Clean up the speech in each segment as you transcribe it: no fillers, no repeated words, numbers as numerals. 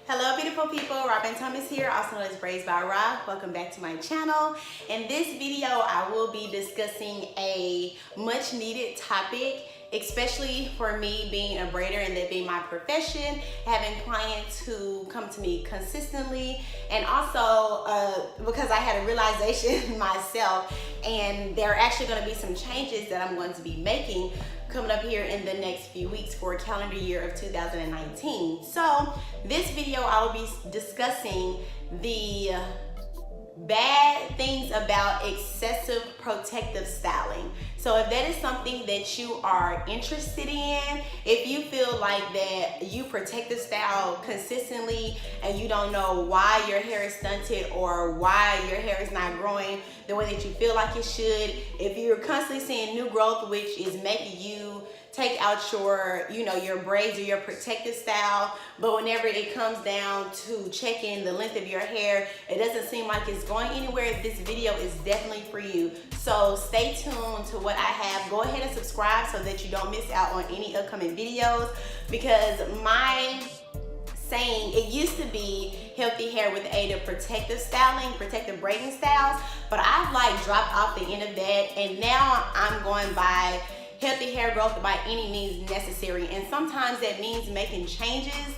Hello beautiful people, Robin Thomas here, also known as Braids by Ra. Welcome back to my channel. In this video, I will be discussing a much needed topic, especially for me being a braider and that being my profession, having clients who come to me consistently, and also because I had a realization myself, and there are actually going to be some changes that I'm going to be making coming up here in the next few weeks for calendar year of 2019. So this video I will be discussing the bad things about excessive protective styling. So if that is something that you are interested in, if you feel like that you protective style consistently and you don't know why your hair is stunted or why your hair is not growing the way that you feel like it should, if you're constantly seeing new growth which is making you take out your braids or your protective style, but whenever it comes down to checking the length of your hair, it doesn't seem like it's going anywhere, this video is definitely for you. So stay tuned to what I have. Go ahead and subscribe so that you don't miss out on any upcoming videos, because my saying, it used to be healthy hair with the aid of protective styling, protective braiding styles, but I've like dropped off the end of that, and now I'm going by healthy hair growth by any means necessary. And sometimes that means making changes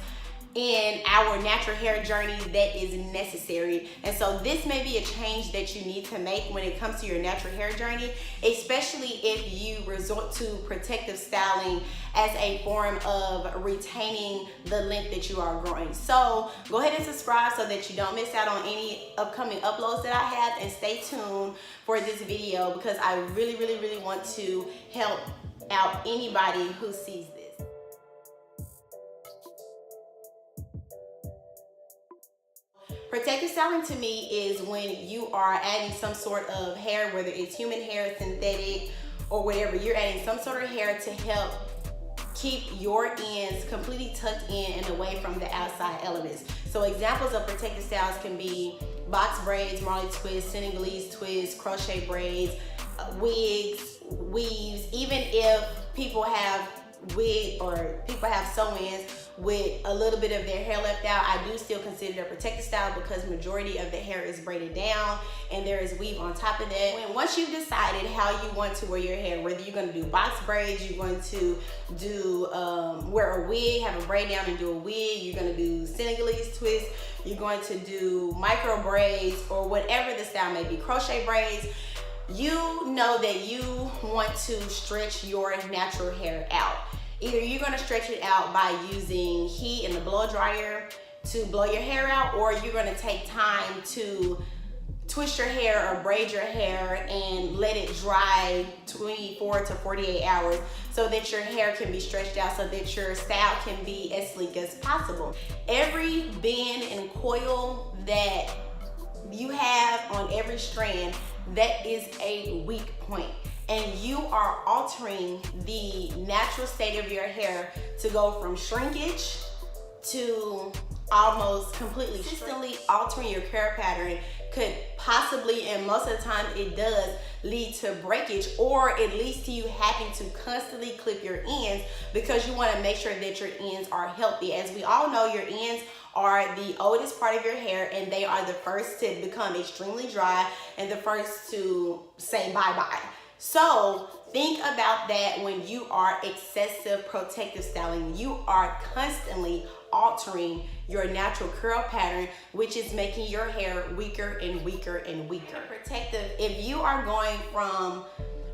in our natural hair journey that is necessary. And so this may be a change that you need to make when it comes to your natural hair journey, especially if you resort to protective styling as a form of retaining the length that you are growing. So go ahead and subscribe so that you don't miss out on any upcoming uploads that I have, and stay tuned for this video because I really want to help out anybody who sees this. Protective styling to me is when you are adding some sort of hair, whether it's human hair, synthetic, or whatever. You're adding some sort of hair to help keep your ends completely tucked in and away from the outside elements. So examples of protective styles can be box braids, Marley twists, Senegalese twists, crochet braids, wigs, weaves. Even if people have wig or people have sew-ins with a little bit of their hair left out, I do still consider it a protective style because majority of the hair is braided down and there is weave on top of that. Once you've decided how you want to wear your hair, whether you're going to do box braids, you're going to do wear a wig, have a braid down and do a wig, you're going to do Senegalese twist, you're going to do micro braids, or whatever the style may be, crochet braids, you know that you want to stretch your natural hair out. Either you're going to stretch it out by using heat in the blow dryer to blow your hair out, or you're going to take time to twist your hair or braid your hair and let it dry 24 to 48 hours so that your hair can be stretched out so that your style can be as sleek as possible. Every bend and coil that you have on every strand, that is a weak point, and you are altering the natural state of your hair to go from shrinkage to almost completely. Consistently altering your hair pattern could possibly, and most of the time it does, lead to breakage, or it leads to you having to constantly clip your ends because you want to make sure that your ends are healthy. As we all know, your ends are the oldest part of your hair, and they are the first to become extremely dry and the first to say bye-bye. So think about that when you are excessive protective styling. You are constantly altering your natural curl pattern, which is making your hair weaker and weaker and weaker. Protective, if you are going from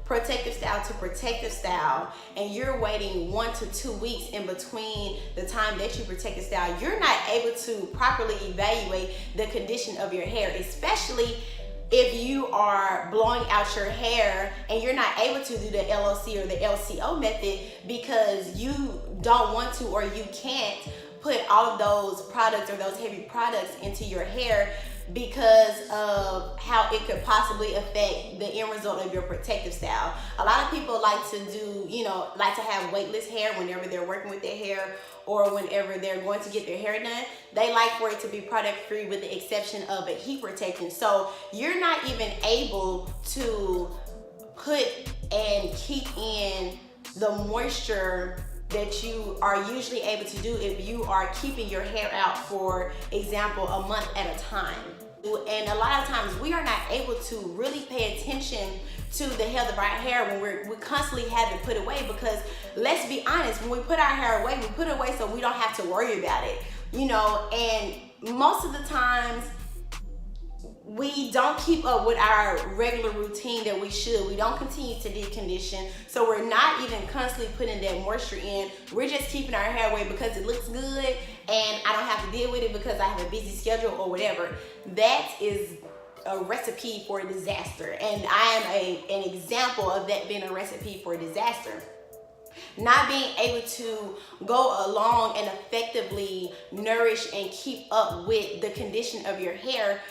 protective style to protective style and you're waiting 1 to 2 weeks in between the time that you protective style, you're not able to properly evaluate the condition of your hair, especially if you are blowing out your hair and you're not able to do the LOC or the LCO method because you don't want to, or you can't put all of those products or those heavy products into your hair because of how it could possibly affect the end result of your protective style. A lot of people like to do, like to have weightless hair whenever they're working with their hair or whenever they're going to get their hair done. They like for it to be product free with the exception of a heat protection. So you're not even able to put and keep in the moisture that you are usually able to do if you are keeping your hair out, for example, a month at a time. And a lot of times we are not able to really pay attention to the health of our hair when we constantly have it put away, because let's be honest, when we put our hair away, we put it away so we don't have to worry about it, you know. And most of the times we don't keep up with our regular routine that we should. We don't continue to deep condition, so we're not even constantly putting that moisture in. We're just keeping our hair away because it looks good and I don't have to deal with it because I have a busy schedule or whatever. That is a recipe for a disaster, and I am an example of that being a recipe for a disaster. Not being able to go along and effectively nourish and keep up with the condition of your hair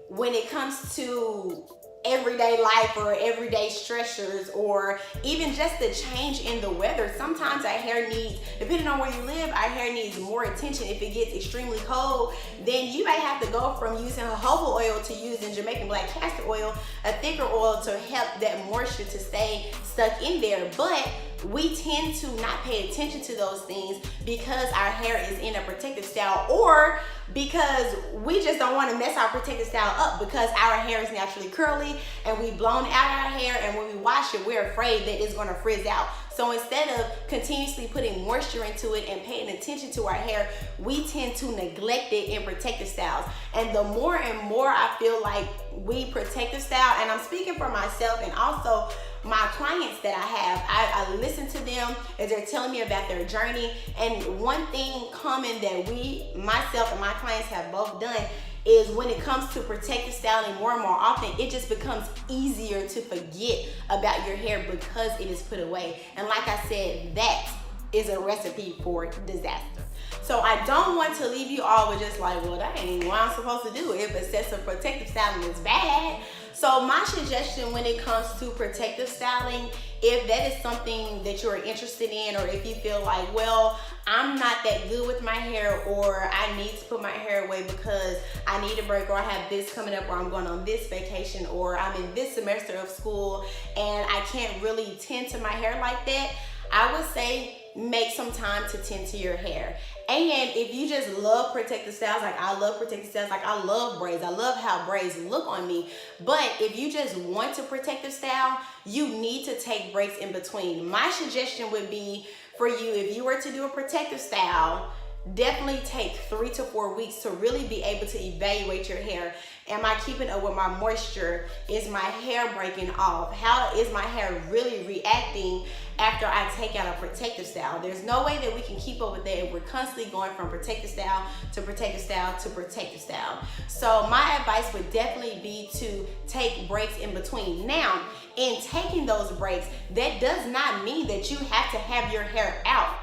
when it comes to everyday life or everyday stressors, or even just the change in the weather. Sometimes our hair needs, depending on where you live, our hair needs more attention. If it gets extremely cold, then you may have to go from using jojoba oil to using Jamaican black castor oil, a thicker oil, to help that moisture to stay stuck in there. But we tend to not pay attention to those things because our hair is in a protective style, or because we just don't want to mess our protective style up because our hair is naturally curly and we've blown out our hair, and when we wash it, we're afraid that it's going to frizz out. So instead of continuously putting moisture into it and paying attention to our hair, we tend to neglect it in protective styles. And the more and more I feel like we protective style, and I'm speaking for myself and also my clients that I listen to them as they're telling me about their journey. And one thing common that myself and my clients have both done is when it comes to protective styling more and more often, it just becomes easier to forget about your hair because it is put away. And like I said, that is a recipe for disaster. So I don't want to leave you all with just like, well, that ain't what I'm supposed to do if excessive protective styling is bad. So my suggestion when it comes to protective styling, if that is something that you're interested in, or if you feel like, well, I'm not that good with my hair, or I need to put my hair away because I need a break, or I have this coming up, or I'm going on this vacation, or I'm in this semester of school and I can't really tend to my hair like that, I would say make some time to tend to your hair. And if you just love protective styles, like I love protective styles, like I love braids, I love how braids look on me, but if you just want to protective style, you need to take breaks in between. My suggestion would be for you, if you were to do a protective style, definitely take 3 to 4 weeks to really be able to evaluate your hair. Am I keeping up with my moisture? Is my hair breaking off? How is my hair really reacting after I take out a protective style? There's no way that we can keep up with that if we're constantly going from protective style to protective style to protective style. So my advice would definitely be to take breaks in between. Now, in taking those breaks, that does not mean that you have to have your hair out.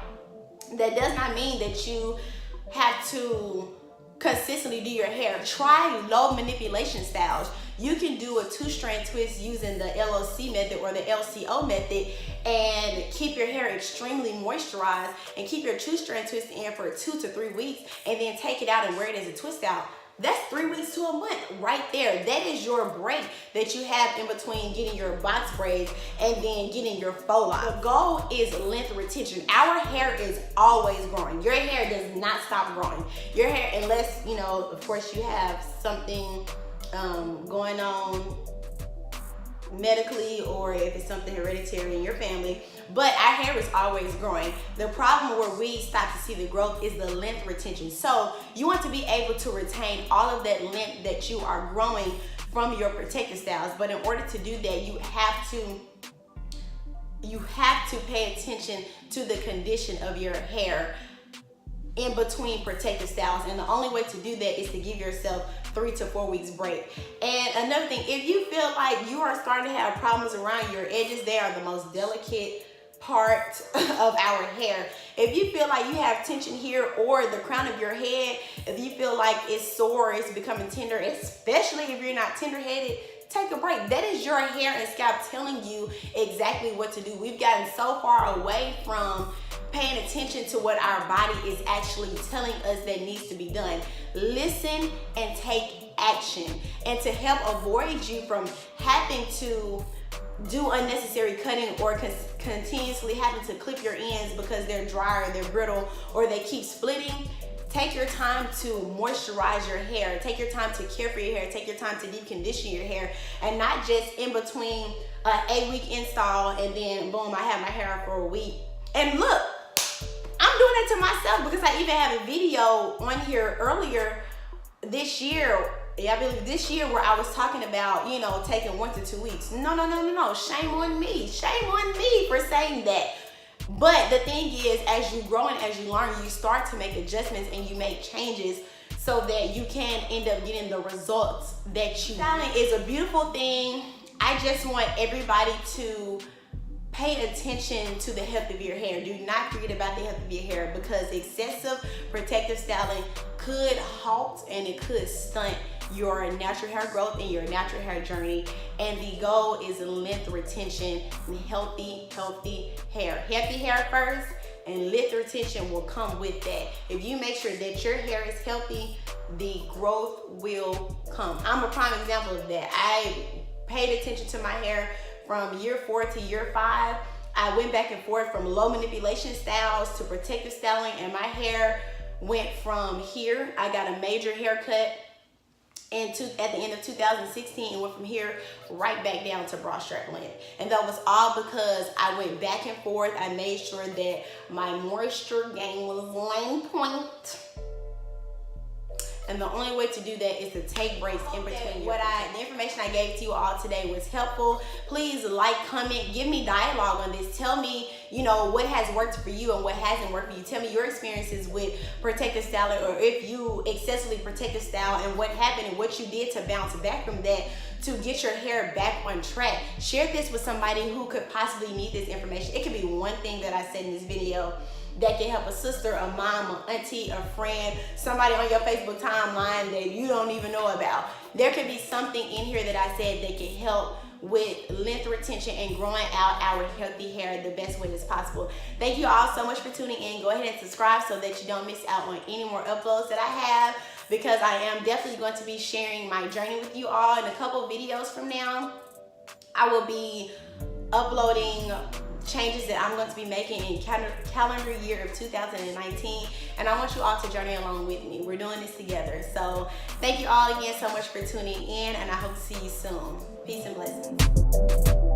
That does not mean that you have to consistently do your hair. Try low manipulation styles. You can do a 2-strand twist using the LOC method or the LCO method and keep your hair extremely moisturized and keep your 2-strand twist in for 2 to 3 weeks and then take it out and wear it as a twist out. That's 3 weeks to a month right there. That is your break that you have in between getting your box braids and then getting your faux locks. The goal is length retention. Our hair is always growing. Your hair does not stop growing. Your hair, unless, you know, of course you have something going on medically, or if it's something hereditary in your family, but our hair is always growing. The problem where we stop to see the growth is the length retention. So you want to be able to retain all of that length that you are growing from your protective styles, but in order to do that, you have to pay attention to the condition of your hair in between protective styles, and the only way to do that is to give yourself 3 to 4 weeks break. And another thing, if you feel like you are starting to have problems around your edges, they are the most delicate part of our hair. If you feel like you have tension here or the crown of your head, if you feel like it's sore, it's becoming tender, especially if you're not tender-headed, take a break. That is your hair and scalp telling you exactly what to do. We've gotten so far away from paying attention to what our body is actually telling us that needs to be done. Listen and take action. And to help avoid you from having to do unnecessary cutting or continuously having to clip your ends because they're dry or they're brittle or they keep splitting, take your time to moisturize your hair. Take your time to care for your hair. Take your time to deep condition your hair, and not just in between an 8-week install and then boom, I have my hair for a week. And look, I'm doing that to myself because I even have a video on here earlier this year. I believe this year, where I was talking about, you know, taking 1 to 2 weeks. No. Shame on me. Shame on me for saying that. But the thing is, as you grow and as you learn, you start to make adjustments and you make changes so that you can end up getting the results that you want. Styling is a beautiful thing. I just want everybody to pay attention to the health of your hair. Do not forget about the health of your hair, because excessive protective styling could halt and it could stunt your natural hair growth and your natural hair journey. And the goal is length retention and healthy hair. Healthy hair first, and length retention will come with that. If you make sure that your hair is healthy, the growth will come. I'm a prime example of that. I paid attention to my hair from year 4 to year 5. I went back and forth from low manipulation styles to protective styling, and my hair went from here. I got a major haircut at the end of 2016, and went from here right back down to bra strap length. And that was all because I went back and forth. I made sure that my moisture gain was on point. And the only way to do that is to take breaks in between. The information I gave to you all today was helpful. Please like, comment, give me dialogue on this. Tell me, you know, what has worked for you and what hasn't worked for you. Tell me your experiences with protective styling, or if you excessively protective style and what happened and what you did to bounce back from that to get your hair back on track. Share this with somebody who could possibly need this information. It could be one thing that I said in this video that can help a sister, a mom, an auntie, a friend, somebody on your Facebook timeline that you don't even know about. There could be something in here that I said that can help with length retention and growing out our healthy hair the best way as possible. Thank you all so much for tuning in. Go ahead and subscribe so that you don't miss out on any more uploads that I have, because I am definitely going to be sharing my journey with you all in a couple videos from now. I will be uploading changes that I'm going to be making in calendar year of 2019, and I want you all to journey along with me. We're doing this together. So thank you all again so much for tuning in, and I hope to see you soon. Peace and blessings.